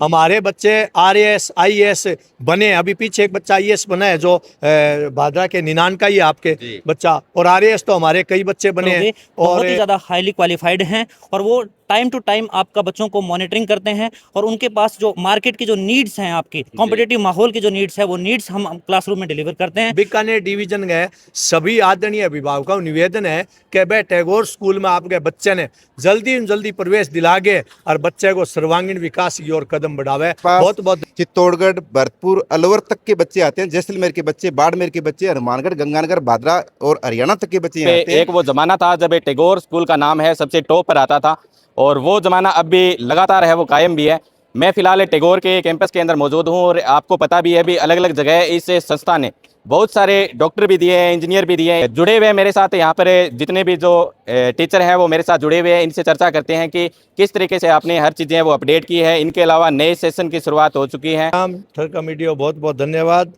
हमारे बच्चे RAS IAS बने। अभी पीछे एक बच्चा आईएएस बना है जो भादरा के निनान का ही है आपके बच्चा, और आरएएस तो हमारे कई बच्चे बने हैं बहुत और ही ज़्यादा हाईली क्वालिफाइड हैं और वो टाइम टू टाइम आपका बच्चों को मॉनिटरिंग करते हैं और उनके पास जो मार्केट की जो नीड्स हैं, आपकी कॉम्पिटिटिव माहौल की जो नीड्स है, वो नीड्स हम क्लासरूम में डिलीवर करते हैं। बीकानेर डिवीजन गए सभी आदरणीय अभिभावकों को निवेदन है कि भाई टैगोर स्कूल में आपके बच्चे ने जल्दी प्रवेश दिलागे और बच्चे को सर्वांगीण विकास की ओर कदम बढ़ावे। बहुत बहुत चित्तौड़गढ़, भरतपुर, अलवर तक के बच्चे आते हैं, जैसलमेर के बच्चे, बाड़मेर के बच्चे, हनुमानगढ़, गंगानगर, भादरा और हरियाणा तक के बच्चे यहाँ आते हैं। एक वो जमाना था जब टैगोर स्कूल का नाम है सबसे टॉप पर आता था और वो जमाना अब भी लगातार है, वो कायम भी है। मैं फिलहाल टैगोर के कैंपस के अंदर मौजूद हूँ और आपको पता भी है भी अलग अलग जगह इस संस्था ने बहुत सारे डॉक्टर भी दिए हैं, इंजीनियर भी दिए हैं, जुड़े हुए हैं मेरे साथ। यहाँ पर जितने भी जो टीचर हैं वो मेरे साथ जुड़े हुए हैं, इनसे चर्चा करते हैं कि किस तरीके से आपने हर चीज़ें वो अपडेट की है। इनके अलावा नए सेशन की शुरुआत हो चुकी है। ठर कमेटी को बहुत बहुत धन्यवाद।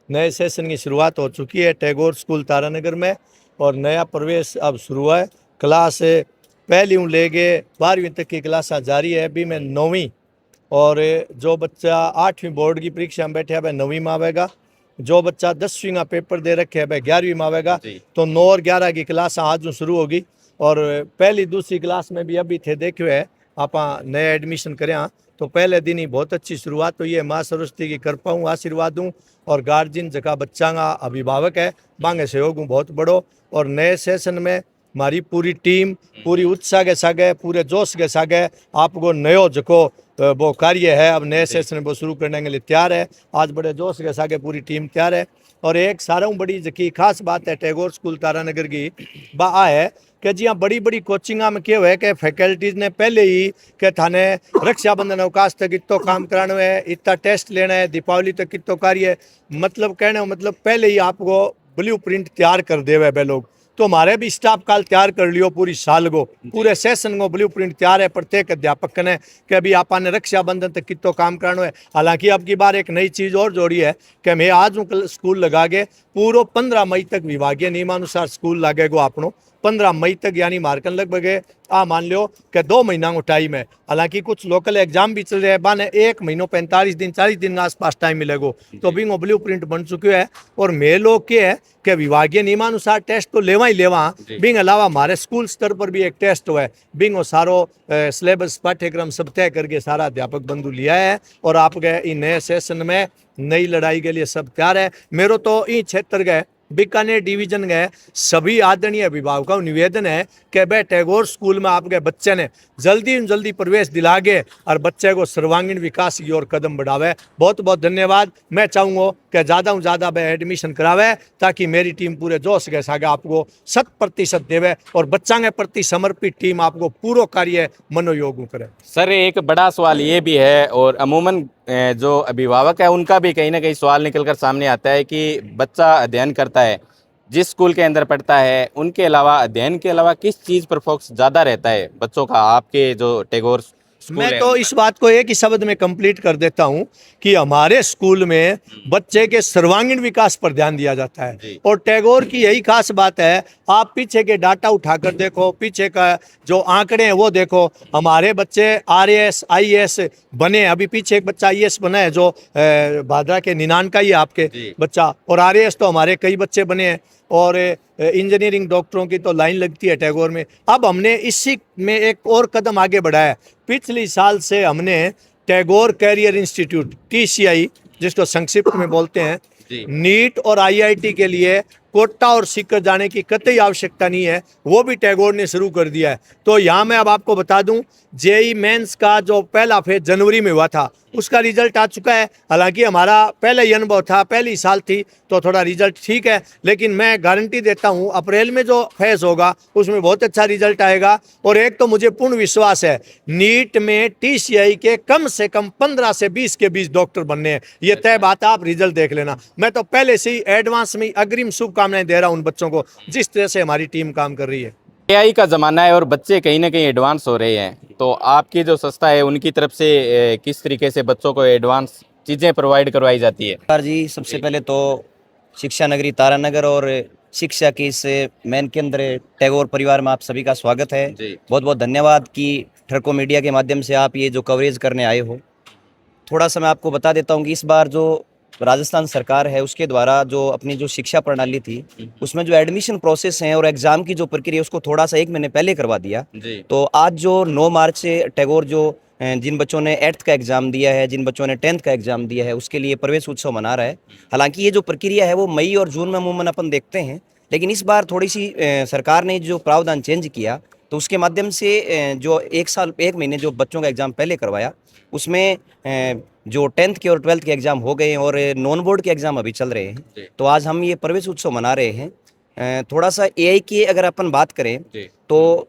नए सेशन की शुरुआत हो चुकी है टैगोर स्कूल तारानगर में और नया प्रवेश अब शुरू है। क्लास पहली ले गए 12वीं तक की क्लास जारी है। अभी मैं 9वीं और जो बच्चा 8वीं बोर्ड की परीक्षा में बैठे है 9वीं में आवेगा। जो बच्चा 10वीं का पेपर दे रखे है 11वीं में आवेगा। तो 9 और 11 की क्लास आज शुरू होगी और पहली दूसरी क्लास में भी अभी थे देखे हुए आप नए एडमिशन करें तो पहले दिन ही बहुत अच्छी शुरुआत हुई है। माँ सरस्वती की कृपा हूँ, आशीर्वाद हूँ और गार्जियन जगह बच्चा का अभिभावक है मांगे सहयोग हूँ बहुत बड़ो। और नए सेशन में हमारी पूरी टीम पूरी उत्साह के सागे पूरे जोश के सागे आपको नयो जको वो कार्य है अब नए सेशन वो शुरू करने के लिए तैयार है। आज बड़े जोश के सागे पूरी टीम तैयार है। और एक सारों बड़ी जकी खास बात है टैगोर स्कूल तारानगर की बा है कि जी हाँ बड़ी कोचिंगा में क्या है कि फैकल्टीज ने पहले ही कि थाने रक्षाबंधन अवकाश तक इतो काम कराना है, इतना टेस्ट लेना है, दीपावली तक इतो कार्य मतलब कहने मतलब पहले ही आपको ब्लू प्रिंट तैयार कर दे वे लोग। तो हमारे भी स्टाफ काल तैयार कर लियो पूरी साल को पूरे सेशन को ब्लू प्रिंट तैयार है प्रत्येक अध्यापक ने कि अभी आपने रक्षाबंधन तक कितो काम कराना है। हालांकि अब की बार एक नई चीज़ और जोड़ी है कि मैं आज स्कूल लगा के पूरा 15 मई तक विभागीय नियमानुसार स्कूल लागेगा आपनो 15 मई तक, यानी मार्कन लगभग मान लो कि 2 महीना को टाइम है। हालांकि कुछ लोकल एग्जाम भी चल रहे हैं बाने 1 महीनों 45 दिन 40 दिन के आसपास टाइम मिलेगा। तो भी वो ब्लू प्रिंट बन चुके है और मेरे लोग के है कि विभागीय नियमानुसार टेस्ट तो लेवा ही लेवा बिंग अलावा हमारे स्कूल स्तर पर भी एक टेस्ट हुआ है बिंग वो सारो सिलेबस पाठ्यक्रम सब तय करके सारा अध्यापक बंधु लिया है और आप गए नए सेशन में नई लड़ाई के लिए सब तैयार है। मेरो तो इन क्षेत्र गए बीकानेर डिवीजन गए सभी आदरणीय अभिभावकों को निवेदन है कि भाई टैगोर स्कूल में आपके बच्चे ने जल्दी प्रवेश दिलागे और बच्चे को सर्वांगीण विकास की ओर कदम बढ़ावे। बहुत बहुत धन्यवाद। मैं चाहूँगा कि ज़्यादा से ज़्यादा एडमिशन करावे ताकि मेरी टीम पूरे जोश के साथ आपको 100% देवे और बच्चा के प्रति समर्पित टीम आपको पूरा कार्य मनोयोग करे। सर एक बड़ा सवाल ये भी है और अमूमन जो अभिभावक है उनका भी कहीं ना कहीं सवाल निकल कर सामने आता है कि बच्चा अध्ययन करता है जिस स्कूल के अंदर पढ़ता है उनके अलावा अध्ययन के अलावा किस चीज़ पर फोकस ज़्यादा रहता है बच्चों का आपके जो टैगोर मैं तो इस बात को एक ही शब्द में कंप्लीट कर देता हूं कि हमारे स्कूल में बच्चे के सर्वांगीण विकास पर ध्यान दिया जाता है और टैगोर की यही खास बात है। आप पीछे के डाटा उठाकर देखो, पीछे का जो आंकड़े हैं वो देखो। हमारे बच्चे आरएएस आईएएस बने। अभी पीछे एक बच्चा आईएएस बना है जो भादरा के निनान का ही है आपके बच्चा, और आरएएस तो हमारे कई बच्चे बने हैं और इंजीनियरिंग डॉक्टरों की तो लाइन लगती है टैगोर में। अब हमने इसी में एक और कदम आगे बढ़ाया। पिछले साल से हमने टैगोर कैरियर इंस्टीट्यूट TCI जिसको संक्षिप्त में बोलते हैं, नीट और IIT के लिए कोटा और सीकर जाने की कतई आवश्यकता नहीं है, वो भी टैगोर ने शुरू कर दिया है। तो यहाँ मैं अब आपको बता दूं JEE मेंस का जो पहला फेज जनवरी में हुआ था उसका रिजल्ट आ चुका है। हालांकि हमारा पहला ही अनुभव था, पहली साल थी तो थोड़ा रिजल्ट ठीक है, लेकिन मैं गारंटी देता हूँ अप्रैल में जो फेज होगा उसमें बहुत अच्छा रिजल्ट आएगा। और एक तो मुझे पूर्ण विश्वास है नीट में TCI के कम से कम 15 से 20 के 20 डॉक्टर बनने हैं, ये तय बात। आप रिजल्ट देख लेना। मैं तो पहले से ही एडवांस में अग्रिम शुभकामनाएं दे रहा हूं उन बच्चों को जिस तरह से हमारी टीम काम कर रही है। AI का ज़माना है और बच्चे कहीं ना कहीं एडवांस हो रहे हैं, तो आपकी जो संस्था है उनकी तरफ से किस तरीके से बच्चों को एडवांस चीज़ें प्रोवाइड करवाई जाती है? सर जी सबसे पहले तो शिक्षा नगरी तारानगर और शिक्षा की इस मेन केंद्र टैगोर परिवार में आप सभी का स्वागत है। बहुत बहुत धन्यवाद कि ठरको मीडिया के माध्यम से आप ये जो कवरेज करने आए हो। थोड़ा सा मैं आपको बता देता हूँ कि इस बार जो राजस्थान सरकार है उसके द्वारा जो अपनी जो शिक्षा प्रणाली थी उसमें जो एडमिशन प्रोसेस है और एग्ज़ाम की जो प्रक्रिया है उसको थोड़ा सा 1 महीने पहले करवा दिया। तो आज जो 9 मार्च से टैगोर जो जिन बच्चों ने 8th का एग्ज़ाम दिया है, जिन बच्चों ने 10th का एग्ज़ाम दिया है, उसके लिए प्रवेश उत्सव मना रहा है। हालांकि ये जो प्रक्रिया है वो मई और जून में अमूमन अपन देखते हैं, लेकिन इस बार थोड़ी सी सरकार ने जो प्रावधान चेंज किया तो उसके माध्यम से जो 1 महीने जो बच्चों का एग्ज़ाम पहले करवाया उसमें जो 10th के और 12th के एग्ज़ाम हो गए हैं और नॉन बोर्ड के एग्ज़ाम अभी चल रहे हैं। तो आज हम ये प्रवेश उत्सव मना रहे हैं। थोड़ा सा एआई की अगर अपन बात करें तो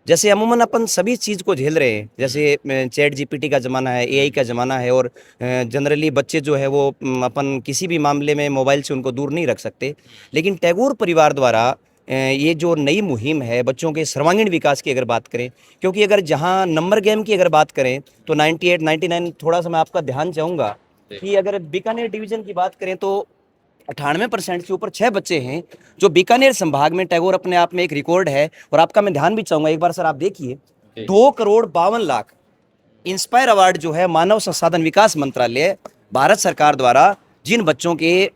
जैसे अमूमन अपन सभी चीज़ को झेल रहे हैं, जैसे चैट जीपीटी का ज़माना है, एआई का ज़माना है और जनरली बच्चे जो है वो अपन किसी भी मामले में मोबाइल से उनको दूर नहीं रख सकते। लेकिन टैगोर परिवार द्वारा ये जो नई मुहिम है बच्चों के सर्वांगीण विकास की अगर बात करें, क्योंकि अगर जहां नंबर गेम की अगर बात करें तो 98, 99 थोड़ा सा मैं आपका ध्यान चाहूँगा कि अगर बीकानेर डिवीज़न की बात करें तो 98% के ऊपर 6 बच्चे हैं जो बीकानेर संभाग में टैगोर अपने आप में एक रिकॉर्ड है। और आपका मैं ध्यान भी चाहूँगा, एक बार सर आप देखिए 2,52,00,000 इंस्पायर अवार्ड जो है मानव संसाधन विकास मंत्रालय भारत सरकार द्वारा जिन बच्चों के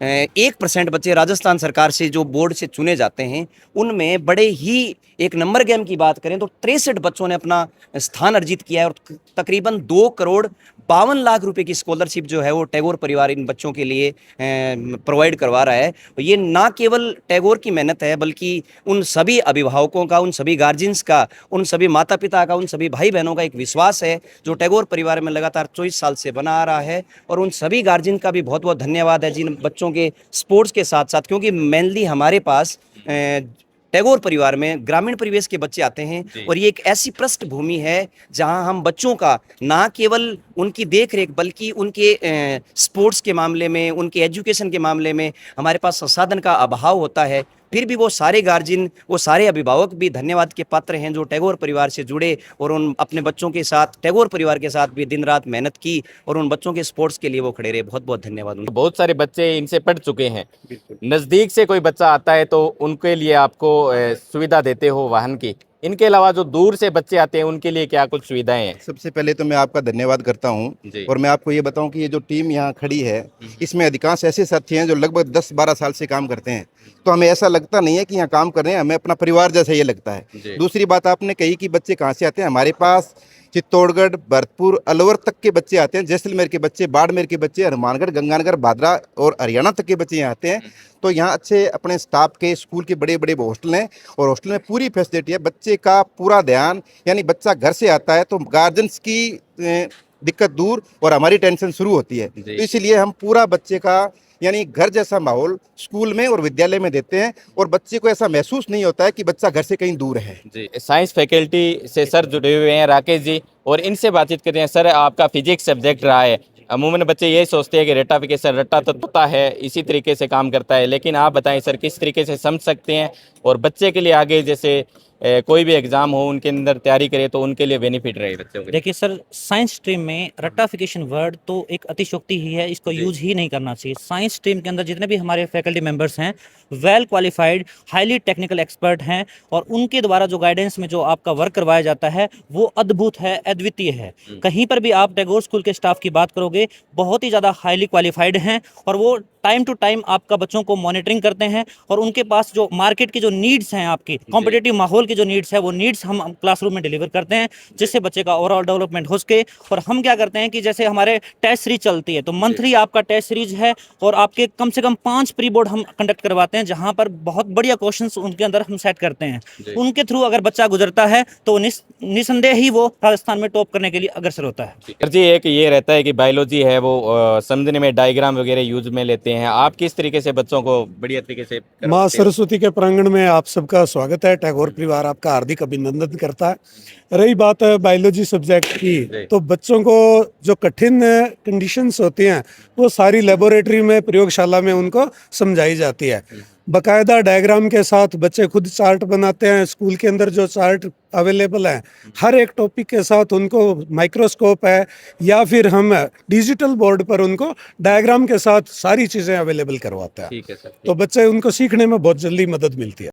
1% बच्चे राजस्थान सरकार से जो बोर्ड से चुने जाते हैं उनमें बड़े ही एक नंबर गेम की बात करें तो 63 बच्चों ने अपना स्थान अर्जित किया है और तकरीबन 2,52,00,000 रुपए की स्कॉलरशिप जो है वो टैगोर परिवार इन बच्चों के लिए प्रोवाइड करवा रहा है। ये ना केवल टैगोर की मेहनत है बल्कि उन सभी अभिभावकों का, उन सभी गार्जियंस का, उन सभी माता पिता का, उन सभी भाई बहनों का एक विश्वास है जो टैगोर परिवार में लगातार 24 साल से बना आ रहा है। और उन सभी गार्जियन का भी बहुत बहुत धन्यवाद है जिन बच्चों के स्पोर्ट्स के साथ साथ, क्योंकि मेनली हमारे पास टैगोर परिवार में ग्रामीण परिवेश के बच्चे आते हैं और ये एक ऐसी पृष्ठभूमि है जहां हम बच्चों का ना केवल उनकी देखरेख बल्कि उनके स्पोर्ट्स के मामले में, उनके एजुकेशन के मामले में हमारे पास संसाधन का अभाव होता है। फिर भी वो सारे गार्जियन, वो सारे अभिभावक भी धन्यवाद के पात्र हैं जो टैगोर परिवार से जुड़े और उन अपने बच्चों के साथ, टैगोर परिवार के साथ भी दिन रात मेहनत की और उन बच्चों के स्पोर्ट्स के लिए वो खड़े रहे। बहुत बहुत धन्यवाद उनका। बहुत सारे बच्चे इनसे पढ़ चुके हैं, नज़दीक से कोई बच्चा आता है तो उनके लिए आपको सुविधा देते हो वाहन की। इनके अलावा जो दूर से बच्चे आते हैं उनके लिए क्या कुछ सुविधाएं हैं? सबसे पहले तो मैं आपका धन्यवाद करता हूं और मैं आपको ये बताऊं कि ये जो टीम यहाँ खड़ी है इसमें अधिकांश ऐसे साथी हैं जो लगभग 10-12 साल से काम करते हैं। तो हमें ऐसा लगता नहीं है कि यहाँ काम कर रहे हैं, हमें अपना परिवार जैसा ये लगता है। दूसरी बात आपने कही कि बच्चे कहाँ से आते हैं, हमारे पास चित्तौड़गढ़, भरतपुर, अलवर तक के बच्चे आते हैं, जैसलमेर के बच्चे, बाड़मेर के बच्चे, हनुमानगढ़, गंगानगर, भादरा और हरियाणा तक के बच्चे यहाँ आते हैं। तो यहाँ अच्छे अपने स्टाफ के, स्कूल के बड़े बड़े हॉस्टल हैं और हॉस्टल में पूरी फैसिलिटी है। बच्चे का पूरा ध्यान, यानी बच्चा घर से आता है तो गार्जियंस की दिक्कत दूर और हमारी टेंशन शुरू होती है। तो इसीलिए हम पूरा बच्चे का यानी घर जैसा माहौल स्कूल में और विद्यालय में देते हैं और बच्चे को ऐसा महसूस नहीं होता है कि बच्चा घर से कहीं दूर है। जी, साइंस फैकल्टी से सर जुड़े हुए हैं राकेश जी, और इनसे बातचीत करते हैं। सर, आपका फिजिक्स सब्जेक्ट रहा है, अमूमन बच्चे ये सोचते हैं कि रट्टाफिकेशन, रट्टा तो तोता है, इसी तरीके से काम करता है, लेकिन आप बताएं सर किस तरीके से समझ सकते हैं और बच्चे के लिए आगे जैसे कोई भी एग्जाम हो उनके अंदर तैयारी करे तो उनके लिए बेनिफिट रहे बच्चों के? देखिए सर, साइंस स्ट्रीम में रट्टाफिकेशन वर्ड तो एक अतिशयोक्ति ही है, इसको यूज ही नहीं करना चाहिए। साइंस स्ट्रीम के अंदर जितने भी हमारे फैकल्टी मेंबर्स हैं well qualified, highly technical expert हैं और उनके द्वारा जो गाइडेंस में जो आपका वर्क करवाया जाता है वो अद्भुत है, अद्वितीय है। कहीं पर भी आप टैगोर स्कूल के स्टाफ की बात करोगे बहुत ही ज़्यादा हाईली क्वालिफाइड हैं और वो टाइम टू टाइम आपका बच्चों को मॉनिटरिंग करते हैं और उनके पास जो मार्केट की जो नीड्स हैं, आपकी कॉम्पिटिटिव माहौल की जो नीड्स है वो नीड्स हम क्लासरूम में डिलीवर करते हैं जिससे बच्चे का ओवरऑल डेवलपमेंट हो सके। और हम क्या करते हैं कि जैसे हमारे टेस्ट सीरीज चलती है तो मंथली आपका टेस्ट सीरीज है और आपके कम से कम 5 प्री बोर्ड हम कंडक्ट करवाते हैं जहां पर बहुत बढ़िया क्वेश्चंस उनके अंदर हम सेट करते हैं। उनके थ्रू अगर बच्चा गुजरता है तो निसंदेह ही वो राजस्थान में टॉप करने के लिए अग्रसर होता है। सर जी, एक ये रहता है कि बायोलॉजी है वो समझने में डायग्राम वगैरह यूज में लेते हैं, आप किस तरीके से बच्चों को बढ़िया तरीके से माँ सरस्वती के प्रांगण में आप सबका स्वागत है। टैगोर परिवार आपका हार्दिक अभिनंदन करता है। रही बात है बायोलॉजी सब्जेक्ट की, तो बच्चों को जो कठिन कंडीशंस होती हैं वो सारी लेबोरेटरी में, प्रयोगशाला में उनको समझाई जाती है। बकायदा डायग्राम के साथ बच्चे खुद चार्ट बनाते हैं। स्कूल के अंदर जो चार्ट अवेलेबल है हर एक टॉपिक के साथ उनको माइक्रोस्कोप है या फिर हम डिजिटल बोर्ड पर उनको डायग्राम के साथ सारी चीज़ें अवेलेबल करवाते हैं। ठीक है सर। तो बच्चे उनको सीखने में बहुत जल्दी मदद मिलती है।